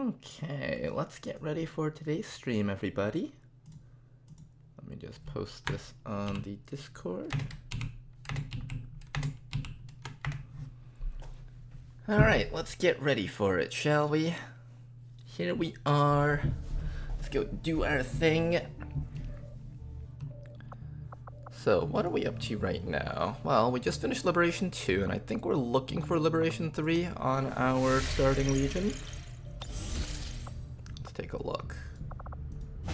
Okay, let's get ready for today's stream, everybody. Let me just post this on the Discord. Alright, let's get ready for it, shall we? Here we are. Let's go do our thing. So, what are we up to right now? Well, we just finished Liberation 2, and I think we're looking for Liberation 3 on our starting region. Let's take a look. We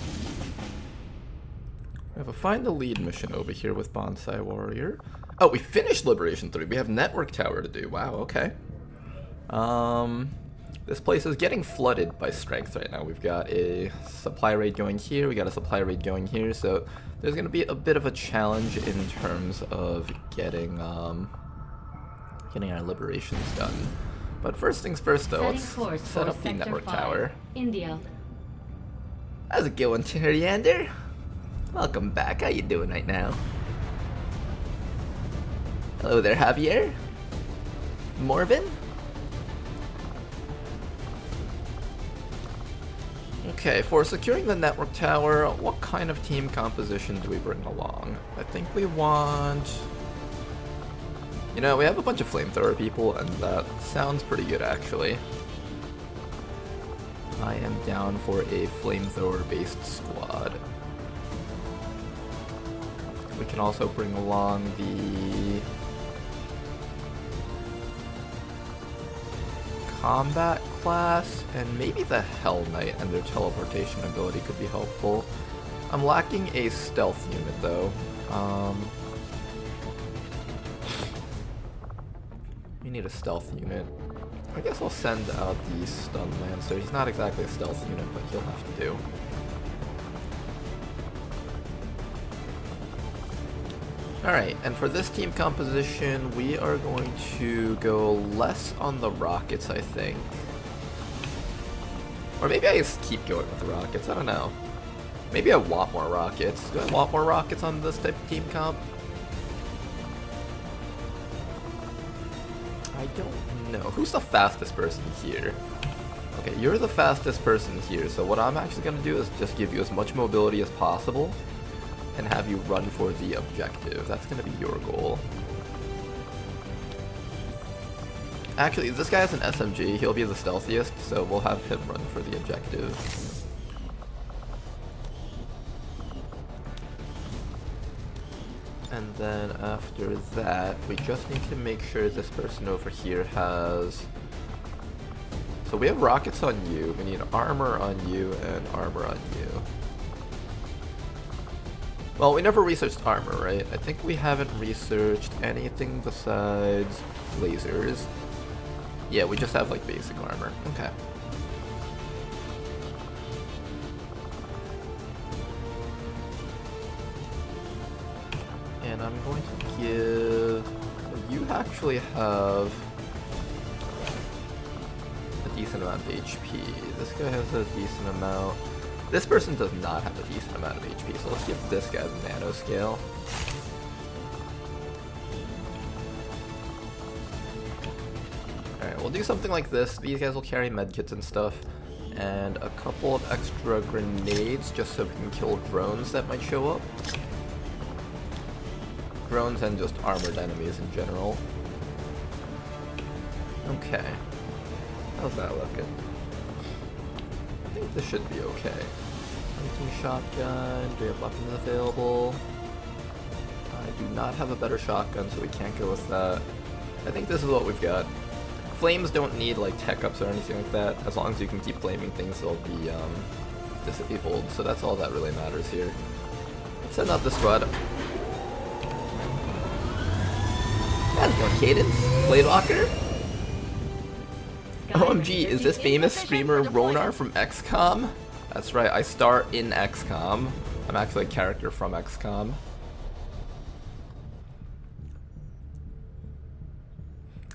have a Find the Lead mission over here with Bonsai Warrior. Oh, we finished Liberation 3. We have Network Tower to do. Wow, okay. This place is getting flooded by strength right now. We've got a supply raid going here, we got a supply raid going here, so there's going to be a bit of a challenge in terms of getting our liberations done. But first things first though, let's set up the network tower. India. How's it going, Tyriander? Welcome back, how you doing right now? Hello there, Javier? Morvin? Okay, for securing the network tower, what kind of team composition do we bring along? I think we want... You know, we have a bunch of flamethrower people, and that sounds pretty good, actually. I am down for a flamethrower-based squad. We can also bring along the... combat class, and maybe the Hell Knight and their teleportation ability could be helpful. I'm lacking a stealth unit though. We need a stealth unit. I guess I'll send out the Stun Lancer. He's not exactly a stealth unit, but he'll have to do. Alright, and for this team composition, we are going to go less on the rockets, I think. Or maybe I just keep going with the rockets, I don't know. Maybe I want more rockets. Do I want more rockets on this type of team comp? I don't know. Who's the fastest person here? Okay, you're the fastest person here, so what I'm actually going to do is just give you as much mobility as possible and have you run for the objective. That's going to be your goal. Actually, this guy has an SMG. He'll be the stealthiest, so we'll have him run for the objective. And then after that, we just need to make sure this person over here has... So we have rockets on you, we need armor on you, and armor on you. Well, we never researched armor, right? I think we haven't researched anything besides lasers. Yeah, we just have like basic armor. Okay. And I'm going to give... You actually have a decent amount of HP. This guy has a decent amount. This person does not have a decent amount of HP, so let's give this guy the nanoscale. Alright, we'll do something like this. These guys will carry medkits and stuff, and a couple of extra grenades just so we can kill drones that might show up. Drones and just armored enemies in general. Okay. How's that looking? I think this should be okay. Hunting shotgun, do we have weapons available? I do not have a better shotgun, so we can't go with that. I think this is what we've got. Flames don't need like tech ups or anything like that. As long as you can keep flaming things, they'll be disabled. So that's all that really matters here. Let's send out the squad. How's it going, Cadence? Blade Walker? OMG, is this famous streamer Ronar from XCOM? That's right, I star in XCOM. I'm actually a character from XCOM.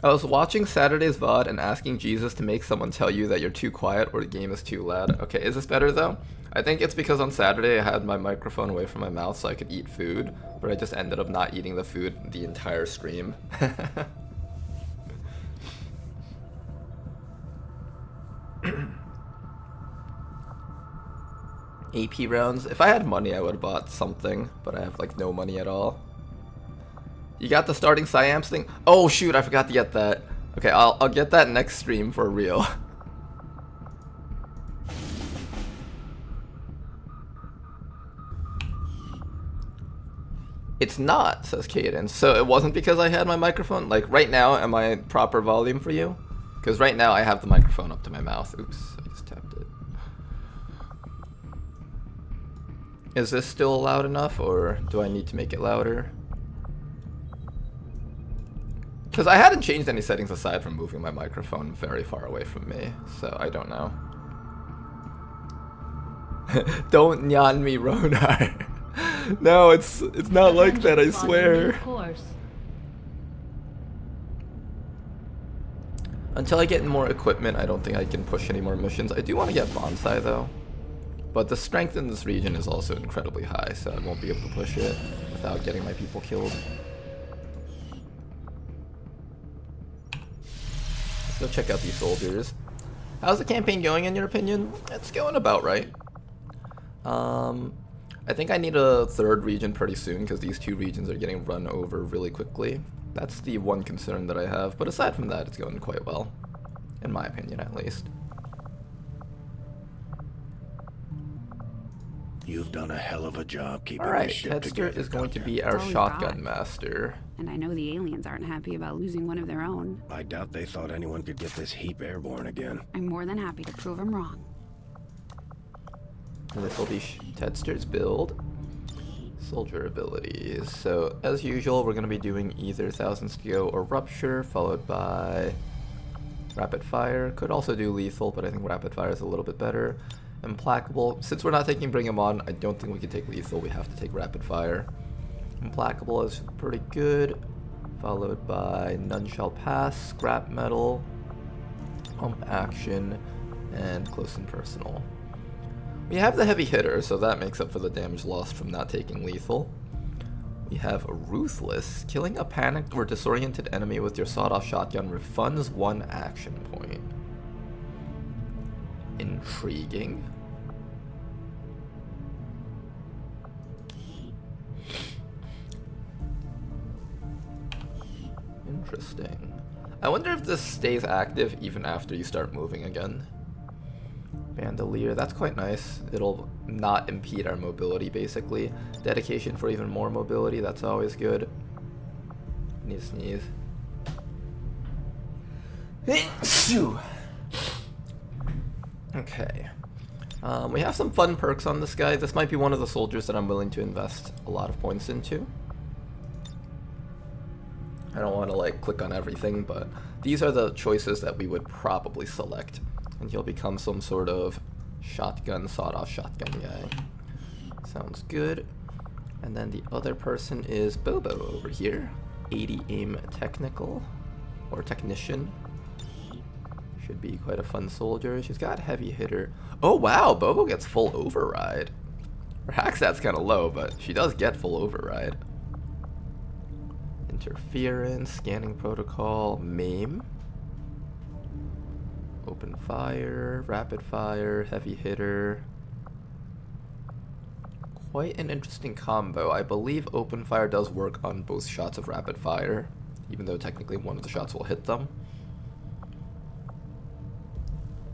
I was watching Saturday's VOD and asking Jesus to make someone tell you that you're too quiet or the game is too loud. Okay, is this better though? I think it's because on Saturday I had my microphone away from my mouth so I could eat food, but I just ended up not eating the food the entire stream. AP rounds. If I had money, I would have bought something, but I have like no money at all. You got the starting Siams thing? Oh shoot, I forgot to get that. Okay, I'll get that next stream for real. It's not, says Cadence. So it wasn't because I had my microphone? Like right now, am I proper volume for you? Because right now I have the microphone up to my mouth. Oops, I just tapped it. Is this still loud enough, or do I need to make it louder? Because I hadn't changed any settings aside from moving my microphone very far away from me, so I don't know. Don't nyan me, Ronar. No, it's not like that, I swear. Until I get more equipment, I don't think I can push any more missions. I do want to get Bonsai though. But the strength in this region is also incredibly high, so I won't be able to push it without getting my people killed. Let's go check out these soldiers. How's the campaign going in your opinion? It's going about right. I think I need a third region pretty soon because these two regions are getting run over really quickly. That's the one concern that I have, but aside from that, it's going quite well. In my opinion, at least. You've done a hell of a job keeping Alright, this ship together. Tedster is going to be our shotgun master. And I know the aliens aren't happy about losing one of their own. I doubt they thought anyone could get this heap airborne again. I'm more than happy to prove them wrong. And this will be Tedster's build. Soldier abilities. So, as usual, we're going to be doing either Thousands to Go or Rupture, followed by Rapid Fire. Could also do Lethal, but I think Rapid Fire is a little bit better. Implacable. Since we're not taking Bring 'Em On, I don't think we can take Lethal. We have to take Rapid Fire. Implacable is pretty good, followed by None Shall Pass, Scrap Metal, Pump Action, and Close and Personal. We have the Heavy Hitter, so that makes up for the damage lost from not taking Lethal. We have Ruthless. Killing a panicked or disoriented enemy with your sawed-off shotgun refunds 1 action point. Intriguing. Interesting. I wonder if this stays active even after you start moving again. Bandolier, that's quite nice. It'll not impede our mobility, basically. Dedication for even more mobility, that's always good. I need to sneeze. Okay. We have some fun perks on this guy. This might be one of the soldiers that I'm willing to invest a lot of points into. I don't want to like click on everything, but these are the choices that we would probably select. And he'll become some sort of shotgun, sawed-off shotgun guy. Sounds good. And then the other person is Bobo over here. 80 aim technical, or technician. Should be quite a fun soldier. She's got heavy hitter. Oh wow, Bobo gets full override. Her hack stat's kind of low, but she does get full override. Interference, scanning protocol, maim. Open fire, rapid fire, heavy hitter. Quite an interesting combo. I believe open fire does work on both shots of rapid fire, even though technically one of the shots will hit them.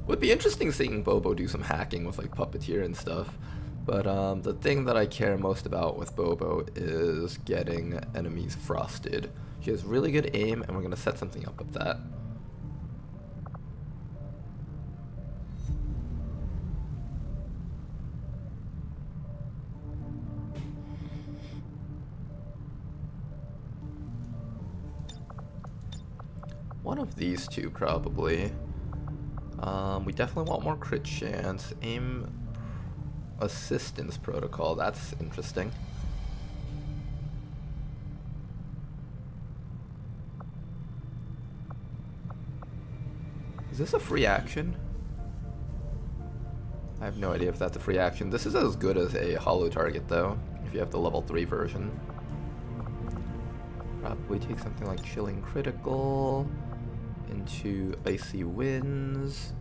Would be interesting seeing Bobo do some hacking with like Puppeteer and stuff. But the thing that I care most about with Bobo is getting enemies frosted. She has really good aim, and we're going to set something up with that. One of these two, probably. We definitely want more crit chance. Aim assistance protocol, that's interesting. Is this a free action? I have no idea if that's a free action. This is as good as a hollow target though, if you have the level 3 version. Probably take something like Chilling Critical into Icy Winds.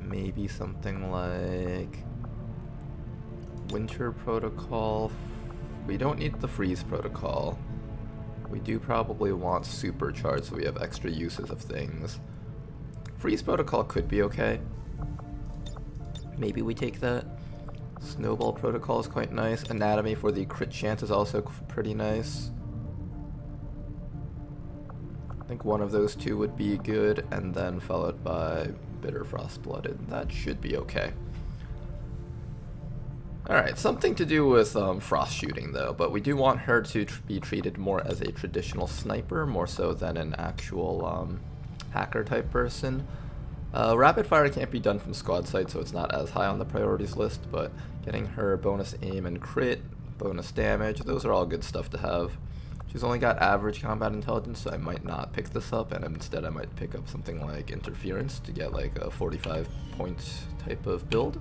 maybe something like Winter Protocol. We don't need the Freeze Protocol. We do probably want Supercharge so we have extra uses of things. Freeze Protocol could be okay. Maybe we take that. Snowball Protocol is quite nice. Anatomy for the crit chance is also pretty nice. I think one of those two would be good, and then followed by Bitter Frostblooded. That should be okay. Alright, something to do with frost shooting though, but we do want her to be treated more as a traditional sniper, more so than an actual hacker type person. Rapid fire can't be done from squad sight, so it's not as high on the priorities list, but getting her bonus aim and crit, bonus damage, those are all good stuff to have. She's only got average combat intelligence, so I might not pick this up, and instead I might pick up something like interference to get like a 45-point type of build.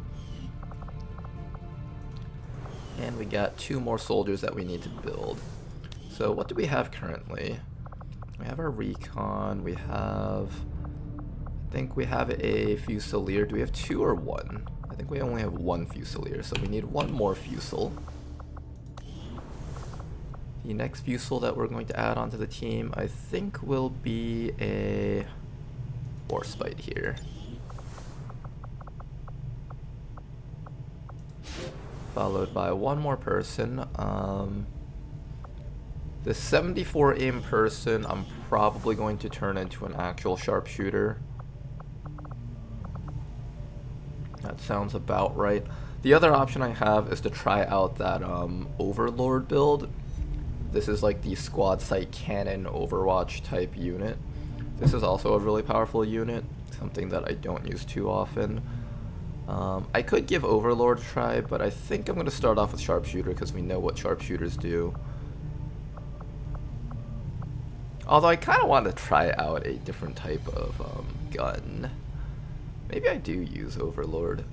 And we got 2 more soldiers that we need to build. So what do we have currently? We have our recon, we have... I think we have a Fusilier. Do we have 2 or 1? I think we only have 1 Fusilier, so we need 1 more Fusil. The next Fusil that we're going to add onto the team, I think, will be a Warspite here. Followed by 1 more person. The 74 aim person, I'm probably going to turn into an actual sharpshooter. That sounds about right. The other option I have is to try out that Overlord build. This is like the squad sight cannon Overwatch type unit. This is also a really powerful unit, something that I don't use too often. I could give Overlord a try, but I think I'm going to start off with Sharpshooter because we know what Sharpshooters do. Although I kind of want to try out a different type of gun. Maybe I do use Overlord.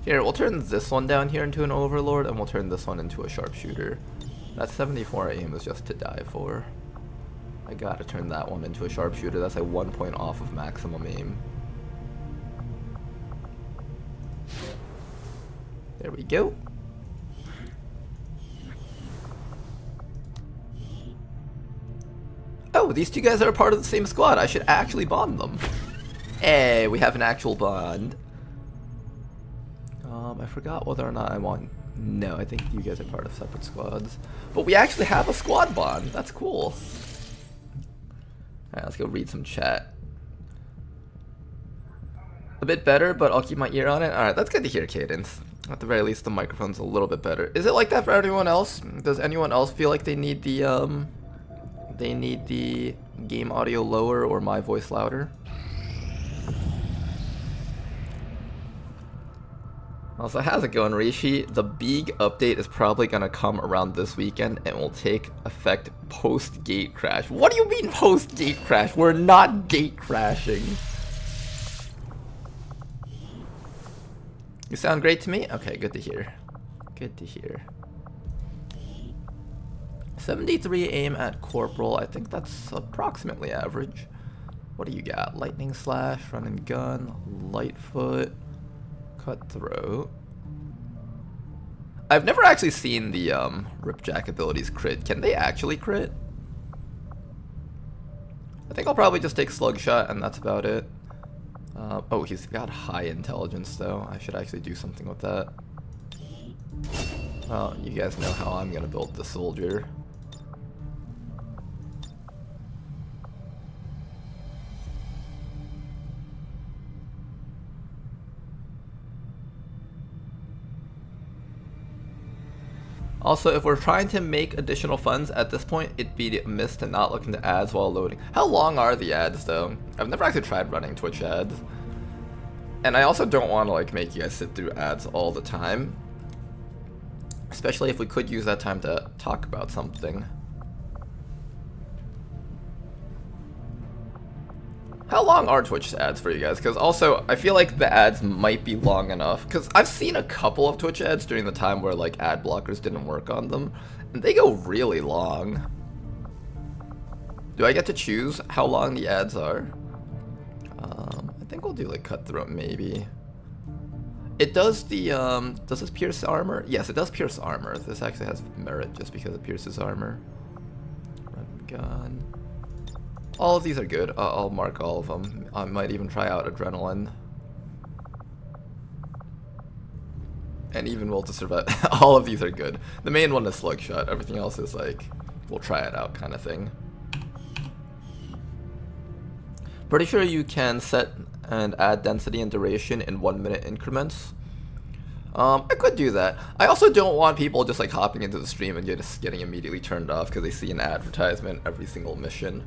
Here, we'll turn this one down here into an Overlord, and we'll turn this one into a Sharpshooter. That 74 aim is just to die for. I gotta turn that one into a Sharpshooter. That's like 1 point off of maximum aim. There we go. Oh, these 2 guys are a part of the same squad. I should actually bond them. Hey, we have an actual bond. I forgot whether or not I want... No, I think you guys are part of separate squads. But we actually have a squad bond. That's cool. Alright, let's go read some chat. A bit better, but I'll keep my ear on it. Alright, that's good to hear, Cadence. At the very least, the microphone's a little bit better. Is it like that for everyone else? Does anyone else feel like they need the game audio lower or my voice louder? Also, how's it going, Rishi? The big update is probably gonna come around this weekend and will take effect post-gate crash. What do you mean post-gate crash? We're not gate crashing. You sound great to me? Okay, good to hear. Good to hear. 73 aim at Corporal. I think that's approximately average. What do you got? Lightning Slash, Run and Gun, Lightfoot, Cutthroat. I've never actually seen the Ripjack abilities crit. Can they actually crit? I think I'll probably just take Slugshot and that's about it. Oh, he's got high intelligence though. I should actually do something with that. Well, you guys know how I'm gonna build the soldier. Also, if we're trying to make additional funds at this point, it'd be a miss to not look into ads while loading. How long are the ads though? I've never actually tried running Twitch ads. And I also don't want to like make you guys sit through ads all the time. Especially if we could use that time to talk about something. How long are Twitch ads for you guys? Because also, I feel like the ads might be long enough. Because I've seen a couple of Twitch ads during the time where like ad blockers didn't work on them. And they go really long. Do I get to choose how long the ads are? I think we'll do like Cutthroat maybe. It does the, does this pierce armor? Yes, it does pierce armor. This actually has merit just because it pierces armor. Run gun. All of these are good. I'll mark all of them. I might even try out Adrenaline. And even Will to Survive. All of these are good. The main one is Slugshot. Everything else is like, we'll try it out kind of thing. Pretty sure you can set and add density and duration in 1 minute increments. I could do that. I also don't want people just like hopping into the stream and just getting immediately turned off because they see an advertisement every single mission.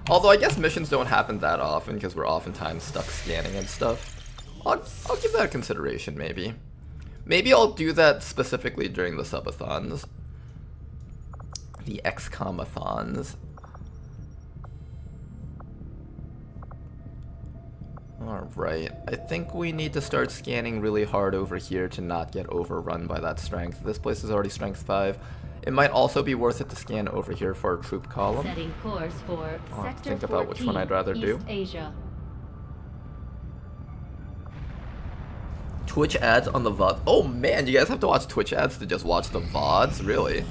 Although I guess missions don't happen that often because we're oftentimes stuck scanning and stuff. I'll give that a consideration maybe. Maybe I'll do that specifically during the subathons. The XCOM-a-thons. Alright, I think we need to start scanning really hard over here to not get overrun by that strength. This place is already strength 5. It might also be worth it to scan over here for a troop column. Setting course for I'll have to Sector think about which one I'd rather do. East Asia. Twitch ads on the VOD. Oh man, you guys have to watch Twitch ads to just watch the VODs? Really?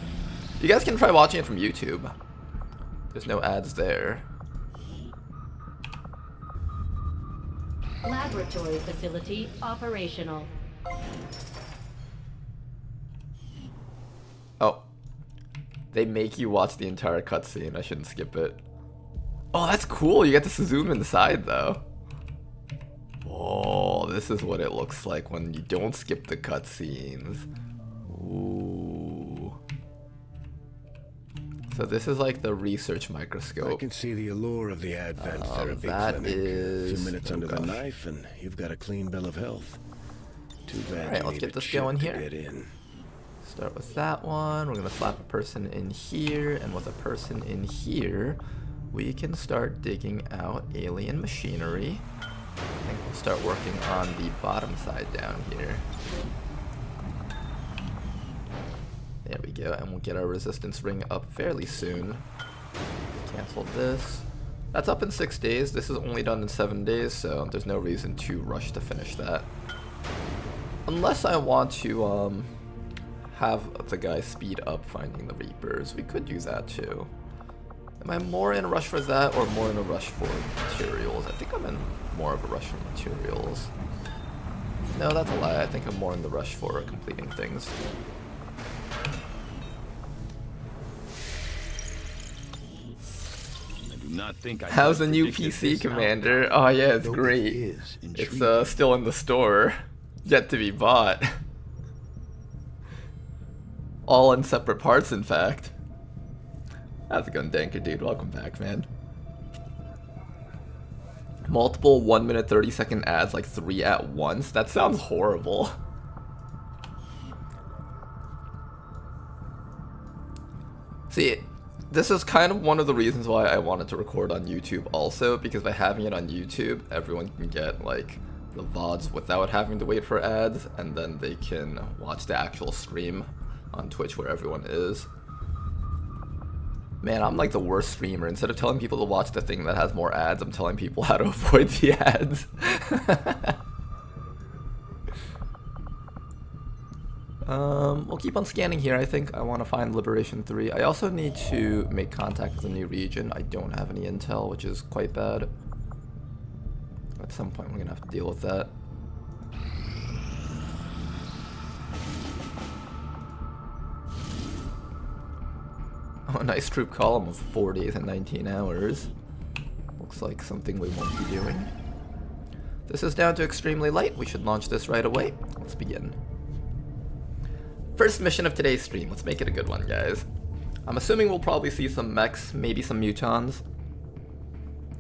You guys can try watching it from YouTube. There's no ads there. Laboratory facility operational. Oh. They make you watch the entire cutscene. I shouldn't skip it. Oh, that's cool. You get to zoom inside, though. Oh, this is what it looks like when you don't skip the cutscenes. Ooh. So this is like the research microscope. I can see the allure of the Advent therapy that clinic. is... A few minutes oh, under the gosh. knife, and you've got a clean bill of health. Too bad. Alright, you let's need get a this chip going to here. Get in. Start with that one. We're gonna slap a person in here, and with a person in here, we can start digging out alien machinery. I think we'll start working on the bottom side down here. There we go, and we'll get our resistance ring up fairly soon. Cancel this. That's up in 6 days. This is only done in 7 days, so there's no reason to rush to finish that. Unless I want to have the guy speed up finding the Reapers. We could do that too. Am I more in a rush for that or more in a rush for materials? I think I'm in more of a rush for materials. No, that's a lie. I think I'm more in the rush for completing things. Not think How's the new PC, Commander? Oh yeah, it's great. It's still in the store, yet to be bought. All in separate parts, in fact. How's it going, Danker dude? Welcome back, man. Multiple 1 minute 30-second ads, like 3 at once. That sounds horrible. See, this is kind of one of the reasons why I wanted to record on YouTube also, because by having it on YouTube, everyone can get like the VODs without having to wait for ads, and then they can watch the actual stream on Twitch where everyone is. Man, I'm like the worst streamer. Instead of telling people to watch the thing that has more ads, I'm telling people how to avoid the ads. We'll keep on scanning here. I think I want to find Liberation 3. I also need to make contact with a new region. I don't have any intel, which is quite bad. At some point, we're going to have to deal with that. Oh, a nice troop column of 4 days and 19 hours. Looks like something we won't be doing. This is down to extremely light. We should launch this right away. Let's begin. First mission of today's stream. Let's make it a good one, guys. I'm assuming we'll probably see some mechs, maybe some mutons.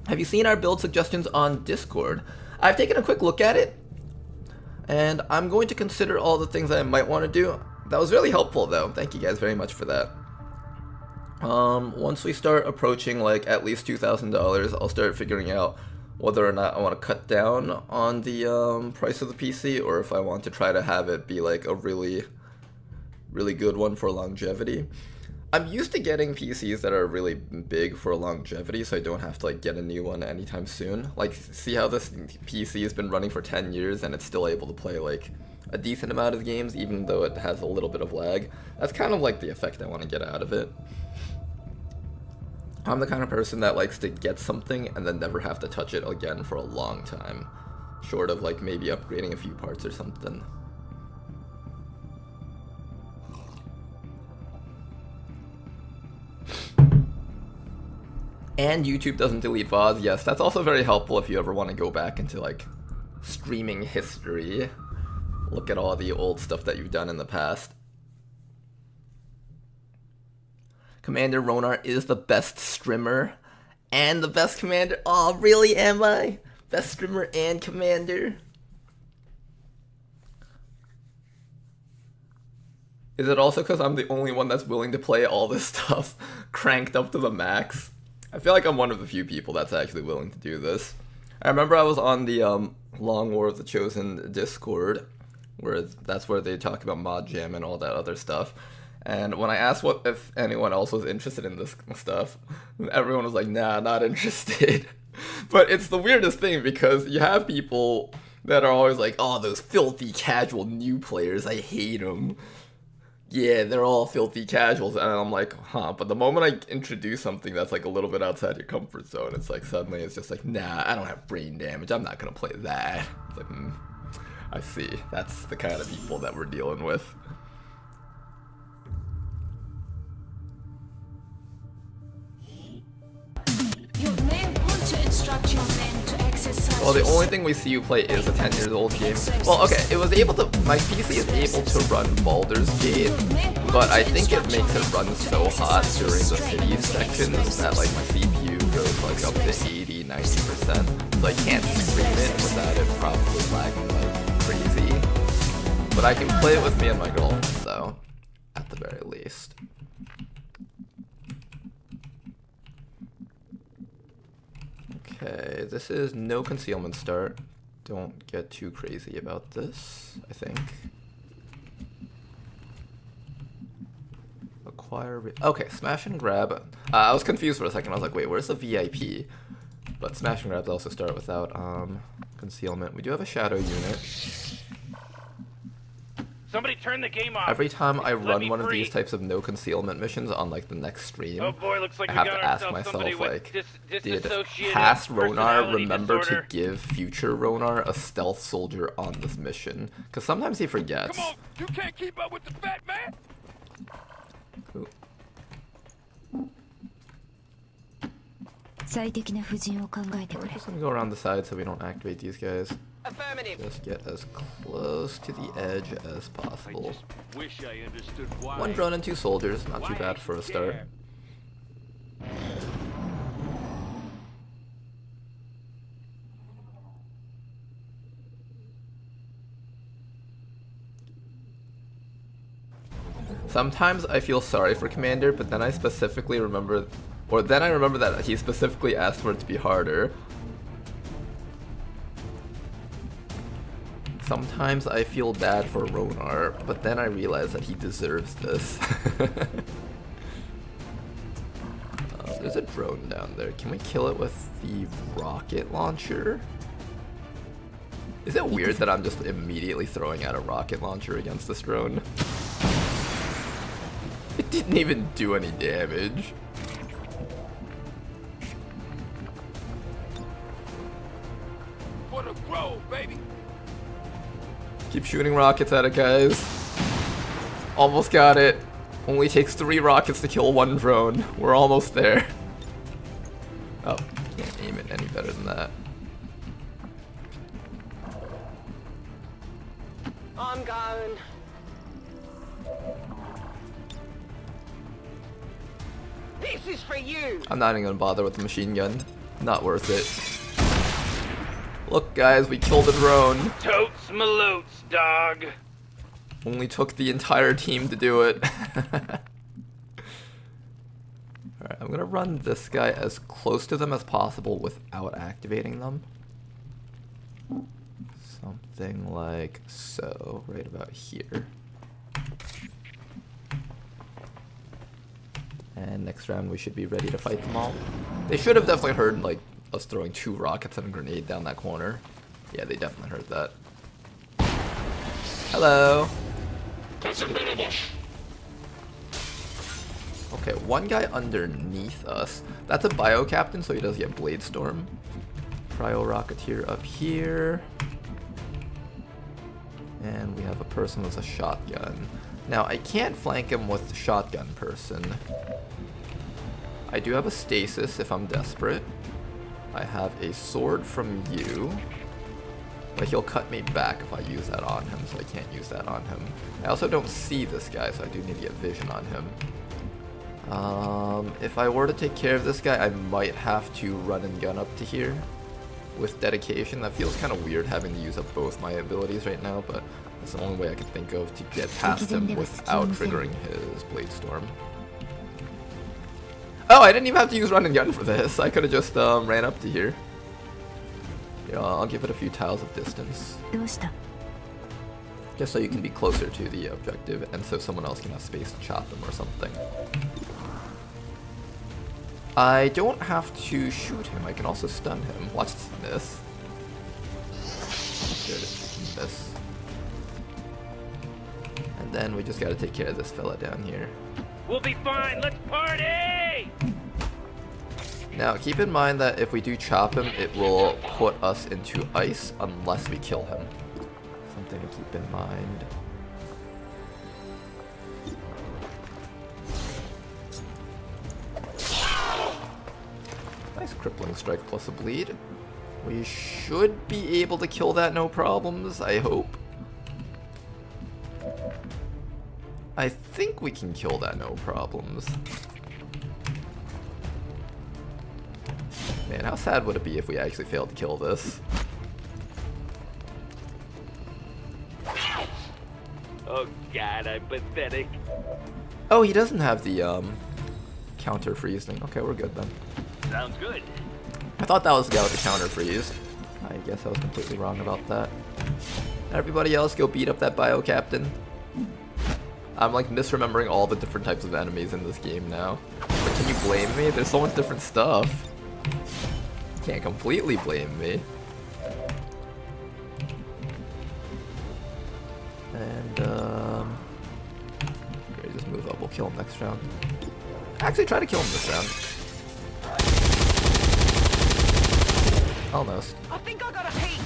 Have you seen our build suggestions on Discord? I've taken a quick look at it, and I'm going to consider all the things that I might want to do. That was really helpful, though. Thank you guys very much for that. Once we start approaching like at least $2,000, I'll start figuring out whether or not I want to cut down on the price of the PC, or if I want to try to have it be like a really good one for longevity. I'm used to getting PCs that are really big for longevity, so I don't have to like get a new one anytime soon. Like, see how this PC has been running for 10 years and it's still able to play like a decent amount of games, even though it has a little bit of lag. That's kind of like the effect I want to get out of it. I'm the kind of person that likes to get something and then never have to touch it again for a long time, short of like maybe upgrading a few parts or something. And YouTube doesn't delete VODs. Yes, that's also very helpful if you ever want to go back into like streaming history. Look at all the old stuff that you've done in the past. Commander Ronar is the best streamer and the best commander. Oh, really, am I? Best streamer and commander? Is it also because I'm the only one that's willing to play all this stuff cranked up to the max? I feel like I'm one of the few people that's actually willing to do this. I remember I was on the Long War of the Chosen Discord, where that's where they talk about mod jam and all that other stuff. And when I asked if anyone else was interested in this stuff, everyone was like, nah, not interested. But it's the weirdest thing because you have people that are always like, oh, those filthy casual new players, I hate them. Yeah, they're all filthy casuals, and I'm like, huh, but the moment I introduce something that's like a little bit outside your comfort zone, it's like suddenly it's just like, nah, I don't have brain damage, I'm not gonna play that. It's like, I see, that's the kind of people that we're dealing with. You may want to instruct your men to exercise. Well, the only thing we see you play is a 10 years old game. Well, okay, it was able to, my PC is able to run Baldur's Gate, but I think it makes it run so hot during the city sections that like my CPU goes like up to 80, 90%. So I can't stream it without it probably lagging like crazy. But I can play it with me and my girlfriend though, at the very least. Okay, this is no concealment start. Don't get too crazy about this, I think. Acquire... Okay, smash and grab. I was confused for a second. I was like, wait, where's the VIP? But smash and grabs also start without concealment. We do have a shadow unit. Somebody turn the game off. Every time I Let run me one of free. these types of no concealment missions on like the next stream, Oh boy, looks like I we have got to ask ourselves somebody myself, with like, did disassociative past Ronar personality remember disorder? to give future Ronar a stealth soldier on this mission? Because sometimes he forgets. Come on, you can't keep up with the fat man. Ooh. 最適な布陣を考えてく We're れ。 just gonna go around the side so we don't activate these guys. Affirmative. Just get as close to the edge as possible. Wish I understood why. One drone and two soldiers, not too bad for a start. Sometimes I feel sorry for Commander, but then I specifically remember, or then I remember that he specifically asked for it to be harder. Sometimes I feel bad for Ronar, but then I realize that he deserves this. There's a drone down there. Can we kill it with the rocket launcher? Is it weird that I'm just immediately throwing out a rocket launcher against this drone? It didn't even do any damage. For the grove, baby. Keep shooting rockets at it, guys. Almost got it. Only takes 3 rockets to kill 1 drone. We're almost there. Oh, can't aim it any better than that. I'm going. This is for you. I'm not even gonna bother with the machine gun. Not worth it. Look, guys, we killed a drone. Totes malotes, dog. Only took the entire team to do it. Alright, I'm gonna run this guy as close to them as possible without activating them. Something like so, right about here. And next round we should be ready to fight them all. They should have definitely heard like us throwing 2 rockets and a grenade down that corner. Yeah, they definitely heard that. Hello. Okay, one guy underneath us. That's a bio captain, so he does get Blade Storm. Cryo Rocketeer up here. And we have a person with a shotgun. Now, I can't flank him with shotgun person. I do have a stasis if I'm desperate. I have a sword from you. But he'll cut me back if I use that on him, so I can't use that on him. I also don't see this guy, so I do need to get vision on him. If I were to take care of this guy, I might have to run and gun up to here with dedication. That feels kind of weird having to use up both my abilities right now, but that's the only way I can think of to get past him without triggering his Blade Storm. Oh, I didn't even have to use run and gun for this. I could have just ran up to here. Yeah, I'll give it a few tiles of distance. Just so you can be closer to the objective, and so someone else can have space to chop them or something. I don't have to shoot him, I can also stun him. Watch this. Good, miss. And then we just gotta take care of this fella down here. We'll be fine. Let's party! Now, keep in mind that if we do chop him, it will put us into ice unless we kill him. Something to keep in mind. Nice crippling strike plus a bleed. We should be able to kill that no problems, I hope. I think we can kill that no problems. Man, how sad would it be if we actually failed to kill this? Oh god, I'm pathetic. Oh, he doesn't have the counter freezing. Okay, we're good then. Sounds good. I thought that was the guy with the counter freeze. I guess I was completely wrong about that. Everybody else go beat up that bio captain. I'm like misremembering all the different types of enemies in this game now. But can you blame me? There's so much different stuff. You can't completely blame me. And okay, just move up. We'll kill him next round. Actually, try to kill him this round. Almost. I think I got a piece.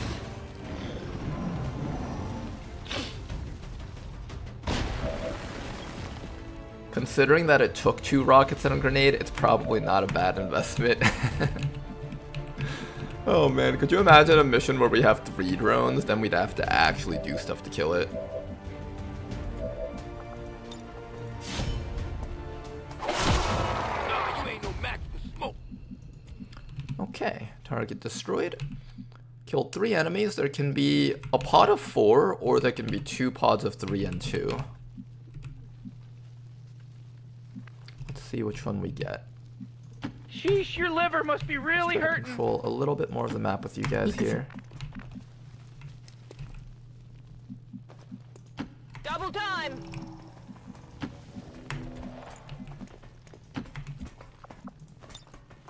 Considering that it took 2 rockets and a grenade, it's probably not a bad investment. Oh man, could you imagine a mission where we have 3 drones? Then we'd have to actually do stuff to kill it. Okay, target destroyed. Killed 3 enemies. There can be a pod of 4, or there can be 2 pods of 3 and 2. Let's see which one we get. Sheesh, your liver must be really hurting. Control a little bit more of the map with you guys here. Double time.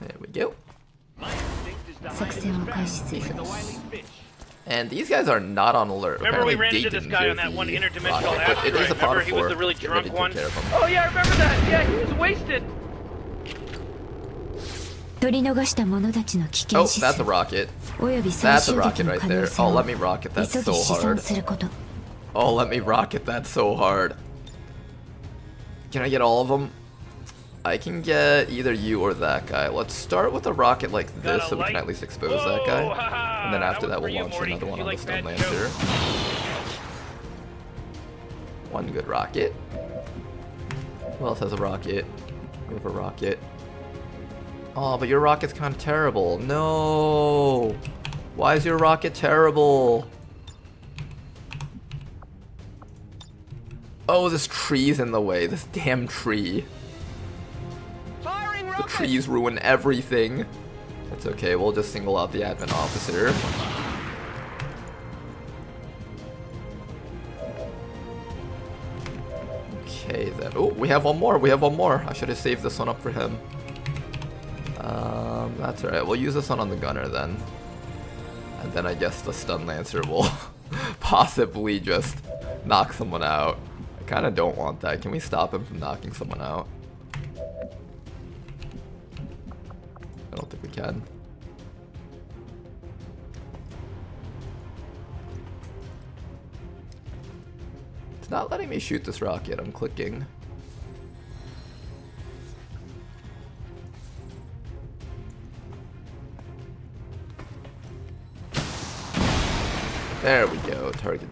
There we go. My instinct is to hide in the wily fish. And these guys are not on alert. Remember we Apparently ran into they this didn't guy hear on that the one interdimensional rocket, but it is a asteroid. pod Remember of he was 4. the really Get ready drunk to one? take care of him. Oh yeah, I remember that. Yeah, he was wasted. Oh, that's a rocket. That's a rocket right there. Oh, let me rocket that so hard. Oh, let me rocket that so hard. Can I get all of them? I can get either you or that guy. Let's start with a rocket like this so we can at least expose that guy. And then after that we'll launch another one on the Stone Lancer. One good rocket. Who else has a rocket? We have a rocket. Oh, but your rocket's kind of terrible. No! Why is your rocket terrible? Oh, this tree's in the way. This damn tree. Firing The rocket. trees ruin everything. It's okay, we'll just single out the admin officer. Okay, then. Oh, we have one more. We have one more. I should have saved this one up for him. That's alright. We'll use this one on the gunner then. And then I guess the stun lancer will possibly just knock someone out. I kind of don't want that. Can we stop him from knocking someone out? I don't think we can. It's not letting me shoot this rocket. I'm clicking. There we go. Target